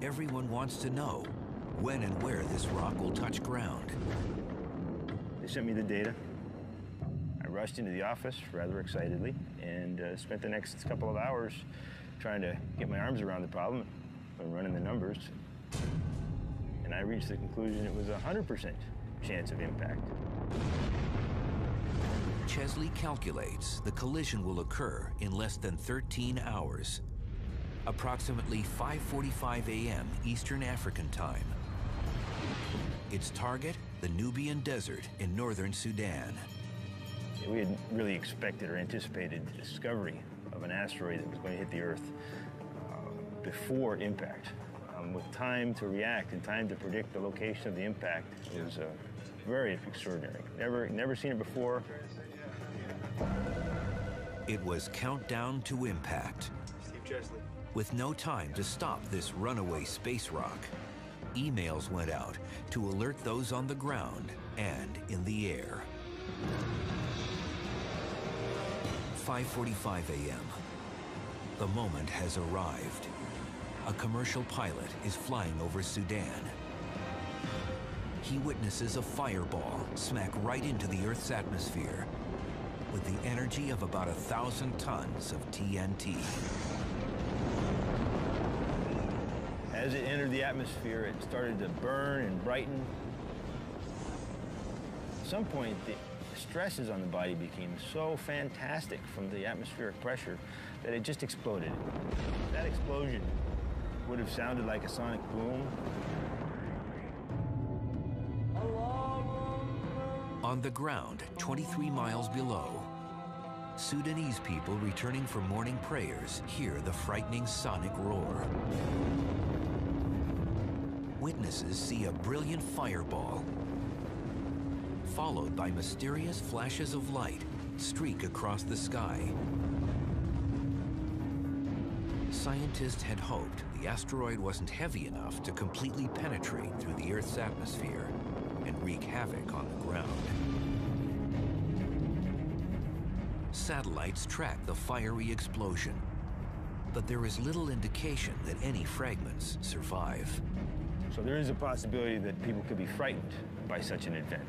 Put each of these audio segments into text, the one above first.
Everyone wants to know when and where this rock will touch ground. They sent me the data. I rushed into the office rather excitedly and spent the next couple of hours trying to get my arms around the problem and running the numbers. And I reached the conclusion it was a 100% chance of impact. Chesley calculates the collision will occur in less than 13 hours, approximately 5:45 a.m. Eastern African Time. Its target, the Nubian Desert in northern Sudan. We had really expected or anticipated the discovery of an asteroid that was going to hit the Earth before impact. With time to react and time to predict the location of the impact, it was very extraordinary. Never seen it before. It was countdown to impact. Steve Chesley. With no time to stop this runaway space rock, emails went out to alert those on the ground and in the air. 5:45 a.m. The moment has arrived. A commercial pilot is flying over Sudan. He witnesses a fireball smack right into the Earth's atmosphere with the energy of about 1,000 tons of TNT. As it entered the atmosphere, it started to burn and brighten. At some point, the stresses on the body became so fantastic from the atmospheric pressure that it just exploded. That explosion would have sounded like a sonic boom. On the ground, 23 miles below, Sudanese people returning from morning prayers hear the frightening sonic roar. Witnesses see a brilliant fireball, followed by mysterious flashes of light streak across the sky. Scientists had hoped the asteroid wasn't heavy enough to completely penetrate through the Earth's atmosphere and wreak havoc on the ground. Satellites track the fiery explosion, but there is little indication that any fragments survive. So there is a possibility that people could be frightened by such an event,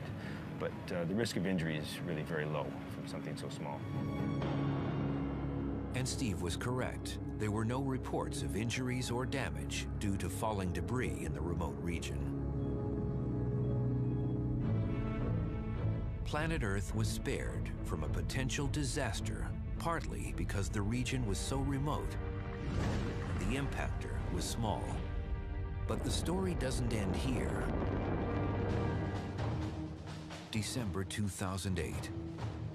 but the risk of injury is really very low from something so small. And Steve was correct. There were no reports of injuries or damage due to falling debris in the remote region. Planet Earth was spared from a potential disaster, partly because the region was so remote and the impactor was small. But the story doesn't end here. December 2008.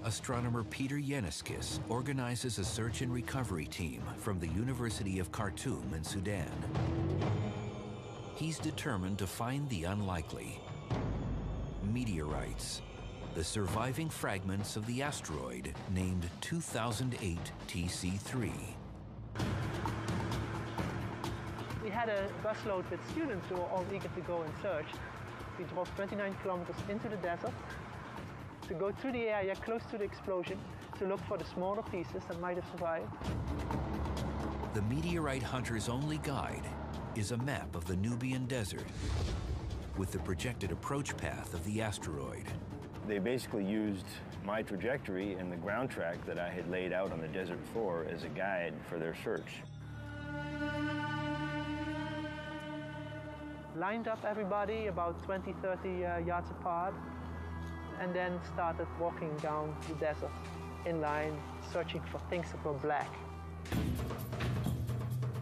Astronomer Peter Yenniskis organizes a search and recovery team from the University of Khartoum in Sudan. He's determined to find the unlikely. Meteorites, the surviving fragments of the asteroid named 2008 TC3. We had a busload with students who were all eager to go and search. We drove 29 kilometers into the desert to go through the area close to the explosion to look for the smaller pieces that might have survived. The meteorite hunter's only guide is a map of the Nubian Desert with the projected approach path of the asteroid. They basically used my trajectory and the ground track that I had laid out on the desert floor as a guide for their search. Lined up everybody about 20, 30 yards apart, and then started walking down the desert in line, searching for things that were black.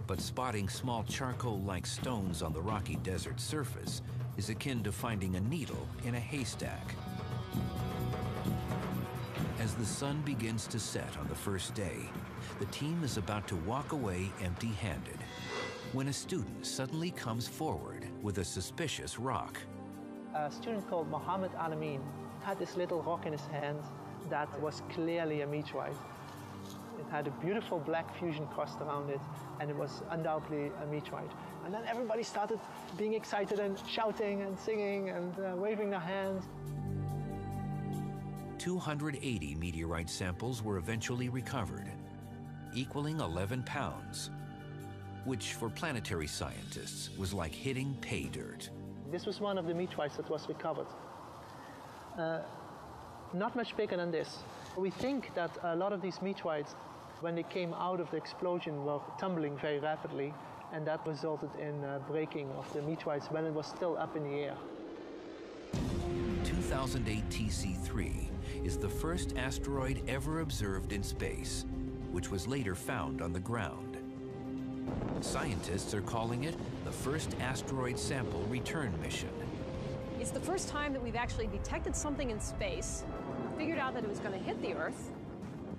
But spotting small charcoal-like stones on the rocky desert surface is akin to finding a needle in a haystack. As the sun begins to set on the first day, the team is about to walk away empty-handed when a student suddenly comes forward with a suspicious rock. A student called Mohammed Alamin had this little rock in his hand that was clearly a meteorite. It had a beautiful black fusion crust around it, and it was undoubtedly a meteorite. And then everybody started being excited and shouting and singing and waving their hands. 280 meteorite samples were eventually recovered, equaling 11 pounds. which for planetary scientists was like hitting pay dirt. This was one of the meteorites that was recovered. Not much bigger than this. We think that a lot of these meteorites, when they came out of the explosion, were tumbling very rapidly, and that resulted in breaking of the meteorites when it was still up in the air. 2008 TC3 is the first asteroid ever observed in space, which was later found on the ground. Scientists are calling it the first asteroid sample return mission. It's the first time that we've actually detected something in space, figured out that it was going to hit the Earth,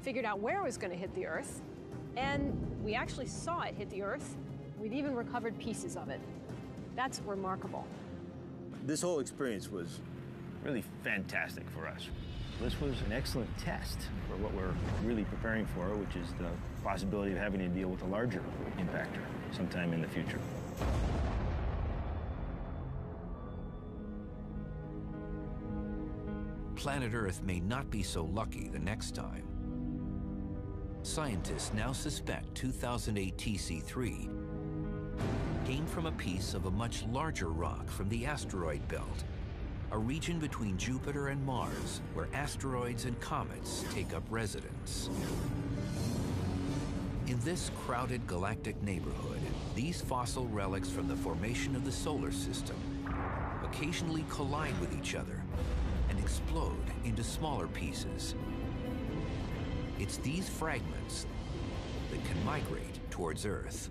figured out where it was going to hit the Earth, and we actually saw it hit the Earth. We've even recovered pieces of it. That's remarkable. This whole experience was really fantastic for us. This was an excellent test for what we're really preparing for, which is the possibility of having to deal with a larger impactor sometime in the future. Planet Earth may not be so lucky the next time. Scientists now suspect 2008 TC3 came from a piece of a much larger rock from the asteroid belt, a region between Jupiter and Mars where asteroids and comets take up residence. In this crowded galactic neighborhood, these fossil relics from the formation of the solar system occasionally collide with each other and explode into smaller pieces. It's these fragments that can migrate towards Earth.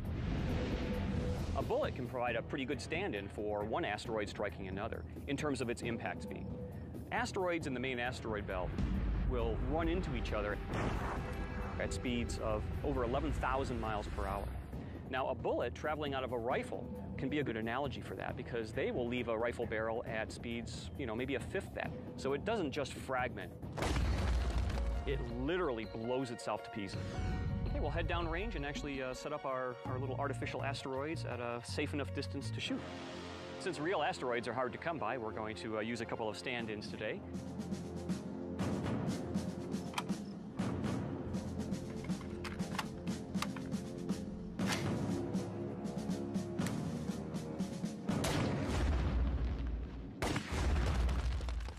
A bullet can provide a pretty good stand-in for one asteroid striking another in terms of its impact speed. Asteroids in the main asteroid belt will run into each other at speeds of over 11,000 miles per hour. Now, a bullet traveling out of a rifle can be a good analogy for that because they will leave a rifle barrel at speeds, maybe a fifth that. So it doesn't just fragment. It literally blows itself to pieces. Okay, we'll head downrange and actually set up our little artificial asteroids at a safe enough distance to shoot. Since real asteroids are hard to come by, we're going to use a couple of stand-ins today.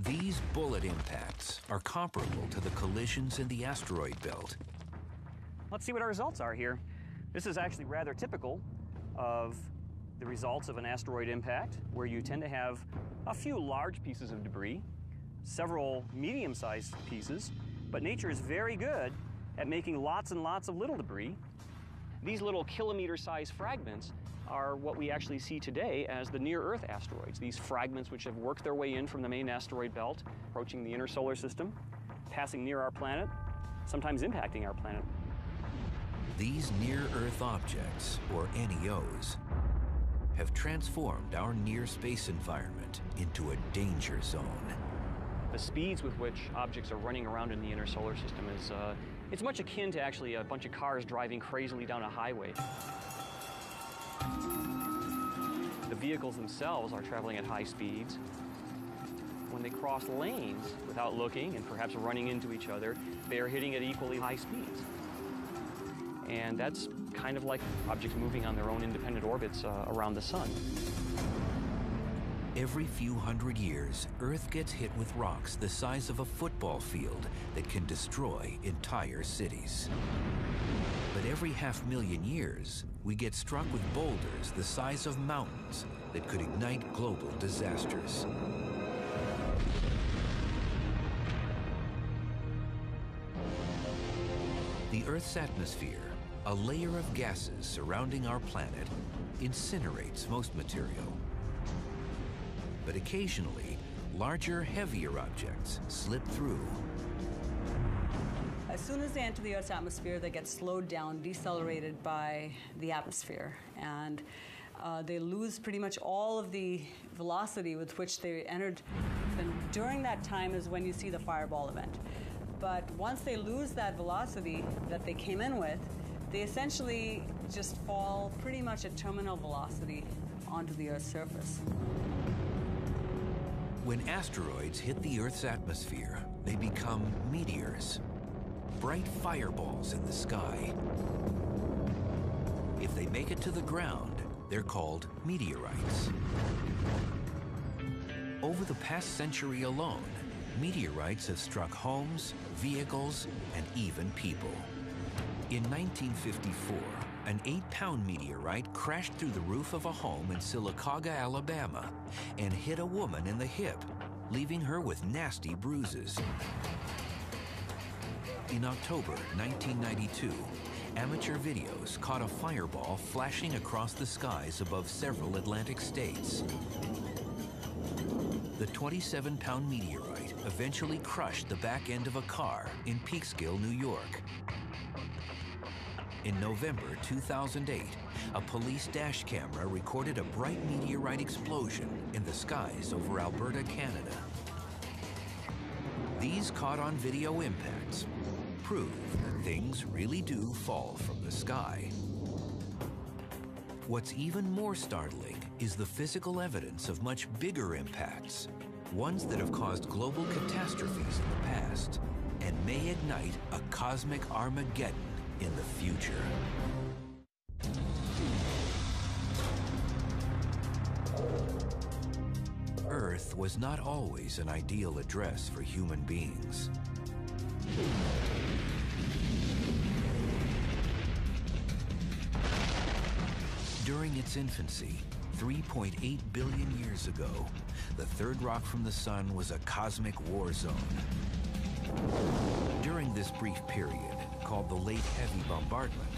These bullet impacts are comparable to the collisions in the asteroid belt. Let's see what our results are here. This is actually rather typical of the results of an asteroid impact, where you tend to have a few large pieces of debris, several medium-sized pieces, but nature is very good at making lots and lots of little debris. These little kilometer-sized fragments are what we actually see today as the near-Earth asteroids, these fragments which have worked their way in from the main asteroid belt, approaching the inner solar system, passing near our planet, sometimes impacting our planet. These near-Earth objects, or NEOs, have transformed our near-space environment into a danger zone. The speeds with which objects are running around in the inner solar system is it's much akin to actually a bunch of cars driving crazily down a highway. The vehicles themselves are traveling at high speeds. When they cross lanes without looking and perhaps running into each other, they are hitting at equally high speeds. And that's kind of like objects moving on their own independent orbits around the sun. Every few hundred years, Earth gets hit with rocks the size of a football field that can destroy entire cities. But every 500,000 years, we get struck with boulders the size of mountains that could ignite global disasters. The Earth's atmosphere, a layer of gases surrounding our planet, incinerates most material. But occasionally, larger, heavier objects slip through. As soon as they enter the Earth's atmosphere, they get slowed down, decelerated by the atmosphere, and they lose pretty much all of the velocity with which they entered. And during that time is when you see the fireball event. But once they lose that velocity that they came in with, they essentially just fall pretty much at terminal velocity onto the Earth's surface. When asteroids hit the Earth's atmosphere, they become meteors, bright fireballs in the sky. If they make it to the ground, they're called meteorites. Over the past century alone, meteorites have struck homes, vehicles, and even people. In 1954, an 8-pound meteorite crashed through the roof of a home in Sylacauga, Alabama, and hit a woman in the hip, leaving her with nasty bruises. In October 1992, amateur videos caught a fireball flashing across the skies above several Atlantic states. The 27-pound meteorite eventually crushed the back end of a car in Peekskill, New York. In November 2008, a police dash camera recorded a bright meteorite explosion in the skies over Alberta, Canada. These caught-on-video impacts prove that things really do fall from the sky. What's even more startling is the physical evidence of much bigger impacts, ones that have caused global catastrophes in the past and may ignite a cosmic Armageddon in the future. Earth was not always an ideal address for human beings. During its infancy, 3.8 billion years ago, the third rock from the sun was a cosmic war zone. During this brief period, called the Late Heavy Bombardment,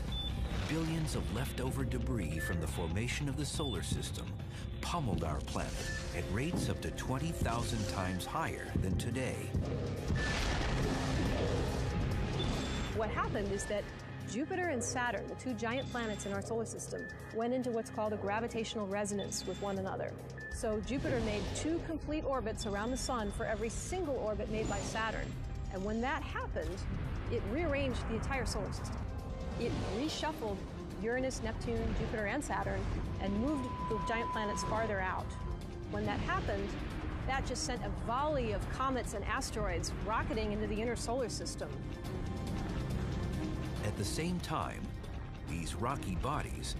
billions of leftover debris from the formation of the solar system pummeled our planet at rates up to 20,000 times higher than today. What happened is that Jupiter and Saturn, the two giant planets in our solar system, went into what's called a gravitational resonance with one another. So Jupiter made 2 complete orbits around the sun for every single orbit made by Saturn. And when that happened, it rearranged the entire solar system. It reshuffled Uranus, Neptune, Jupiter, and Saturn, and moved the giant planets farther out. When that happened, that just sent a volley of comets and asteroids rocketing into the inner solar system. At the same time, these rocky bodies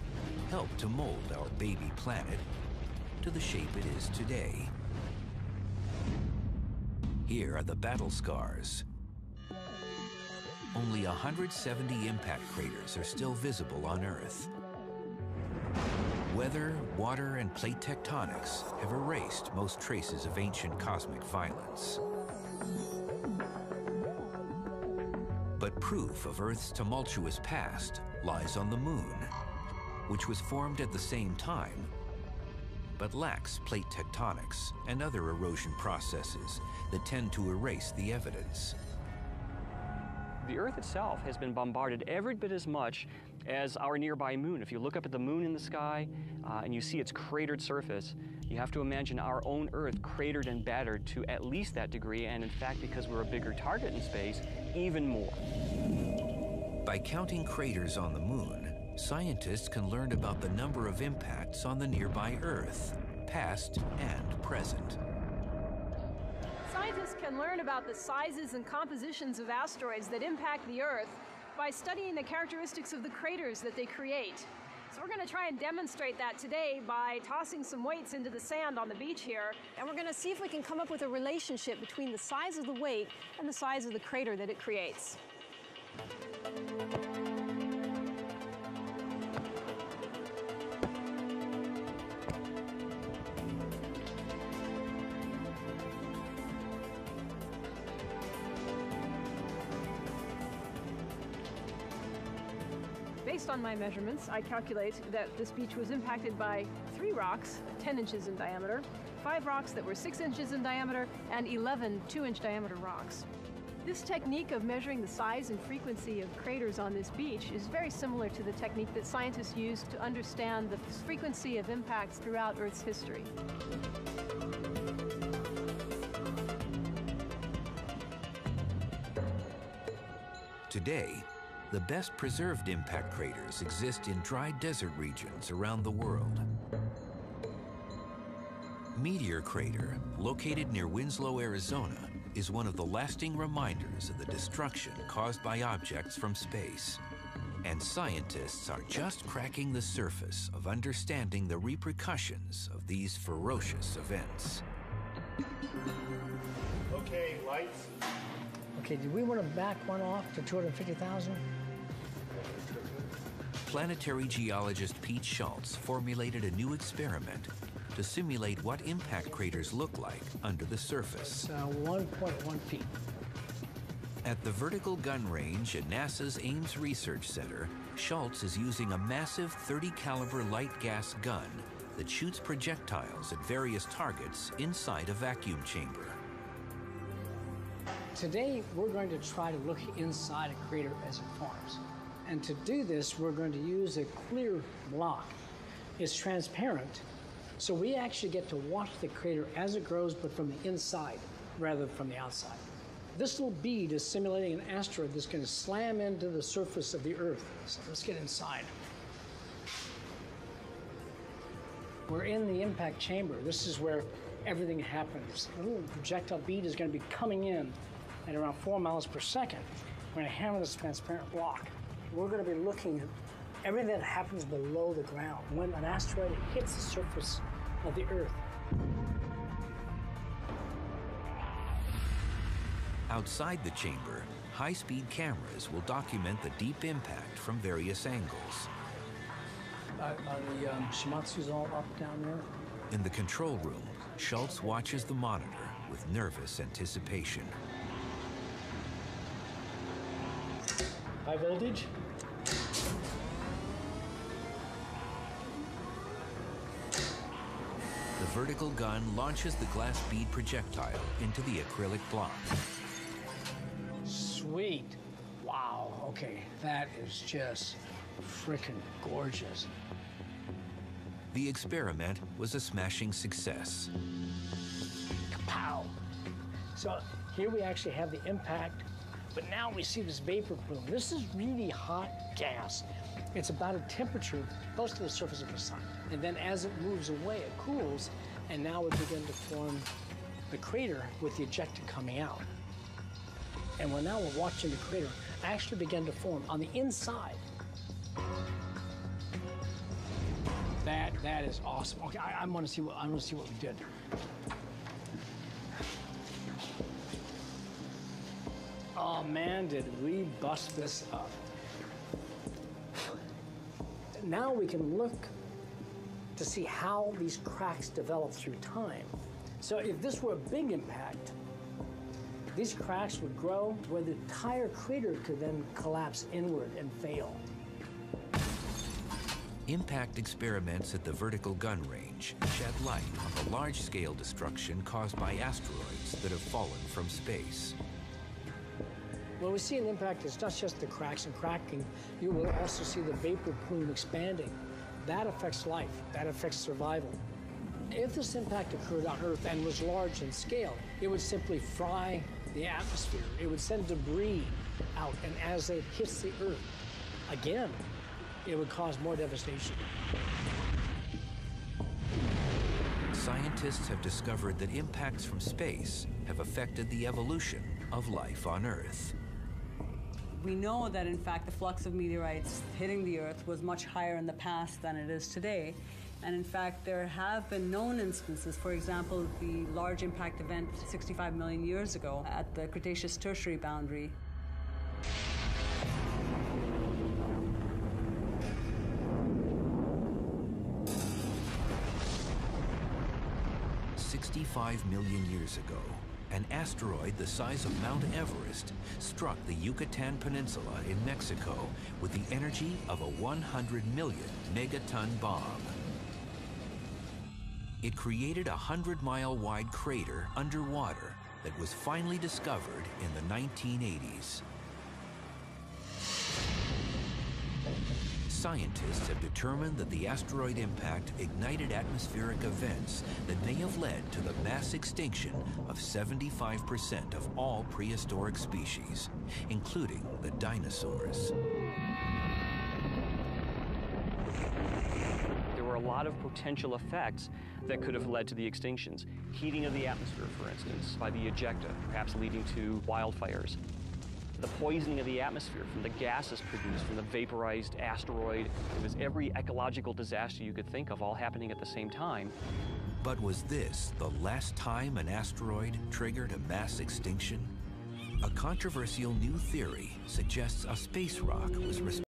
helped to mold our baby planet to the shape it is today. Here are the battle scars. Only 170 impact craters are still visible on Earth. Weather, water, and plate tectonics have erased most traces of ancient cosmic violence. But proof of Earth's tumultuous past lies on the Moon, which was formed at the same time, but lacks plate tectonics and other erosion processes that tend to erase the evidence. The Earth itself has been bombarded every bit as much as our nearby moon. If you look up at the moon in the sky and you see its cratered surface, you have to imagine our own Earth cratered and battered to at least that degree, and in fact, because we're a bigger target in space, even more. By counting craters on the moon, scientists can learn about the number of impacts on the nearby Earth, past and present. Scientists can learn about the sizes and compositions of asteroids that impact the Earth by studying the characteristics of the craters that they create. So we're going to try and demonstrate that today by tossing some weights into the sand on the beach here, and we're going to see if we can come up with a relationship between the size of the weight and the size of the crater that it creates. Based on my measurements, I calculate that this beach was impacted by 3 rocks, 10 inches in diameter, 5 rocks that were 6 inches in diameter, and 11 2-inch diameter rocks. This technique of measuring the size and frequency of craters on this beach is very similar to the technique that scientists use to understand the frequency of impacts throughout Earth's history. Today, the best preserved impact craters exist in dry desert regions around the world. Meteor Crater, located near Winslow, Arizona, is one of the lasting reminders of the destruction caused by objects from space. And scientists are just cracking the surface of understanding the repercussions of these ferocious events. Okay, lights. Okay, do we want to back one off to 250,000? Planetary geologist Pete Schultz formulated a new experiment to simulate what impact craters look like under the surface. 1.1 feet. At the Vertical Gun Range at NASA's Ames Research Center, Schultz is using a massive 30 caliber light gas gun that shoots projectiles at various targets inside a vacuum chamber. Today, we're going to try to look inside a crater as it forms. And to do this, we're going to use a clear block. It's transparent, so we actually get to watch the crater as it grows, but from the inside rather than from the outside. This little bead is simulating an asteroid that's going to slam into the surface of the Earth. So let's get inside. We're in the impact chamber. This is where everything happens. The little projectile bead is going to be coming in at around 4 miles per second. We're going to hammer this transparent block. We're going to be looking at everything that happens below the ground when an asteroid hits the surface of the Earth. Outside the chamber, high-speed cameras will document the deep impact from various angles. Are the Shimatsus all up down there? In the control room, Schultz watches the monitor with nervous anticipation. High voltage? The vertical gun launches the glass bead projectile into the acrylic block. Sweet. Wow, okay. That is just freaking gorgeous. The experiment was a smashing success. Kapow! So here we actually have the impact, but now we see this vapor plume. This is really hot gas. It's about a temperature close to the surface of the sun. And then as it moves away, it cools, and now we begin to form the crater with the ejecta coming out. And we're watching the crater actually begin to form on the inside. That is awesome. Okay, I want to see what we did. Oh man, did we bust this up. Now we can look to see how these cracks develop through time. So if this were a big impact, these cracks would grow where the entire crater could then collapse inward and fail. Impact experiments at the Vertical Gun Range shed light on the large-scale destruction caused by asteroids that have fallen from space. When we see an impact, it's not just the cracks and cracking. You will also see the vapor plume expanding. That affects life. That affects survival. If this impact occurred on Earth and was large in scale, it would simply fry the atmosphere. It would send debris out, and as it hits the Earth, again, it would cause more devastation. Scientists have discovered that impacts from space have affected the evolution of life on Earth. We know that, in fact, the flux of meteorites hitting the Earth was much higher in the past than it is today. And in fact, there have been known instances, for example, the large impact event 65 million years ago at the Cretaceous-Tertiary boundary. $65 million years ago, an asteroid the size of Mount Everest struck the Yucatan Peninsula in Mexico with the energy of a 100 million megaton bomb. It created a 100-mile wide crater underwater that was finally discovered in the 1980s. Scientists have determined that the asteroid impact ignited atmospheric events that may have led to the mass extinction of 75% of all prehistoric species, including the dinosaurs. There were a lot of potential effects that could have led to the extinctions. Heating of the atmosphere, for instance, by the ejecta, perhaps leading to wildfires. the poisoning of the atmosphere from the gases produced from the vaporized asteroid. It was every ecological disaster you could think of all happening at the same time. But was this the last time an asteroid triggered a mass extinction? A controversial new theory suggests a space rock was responsible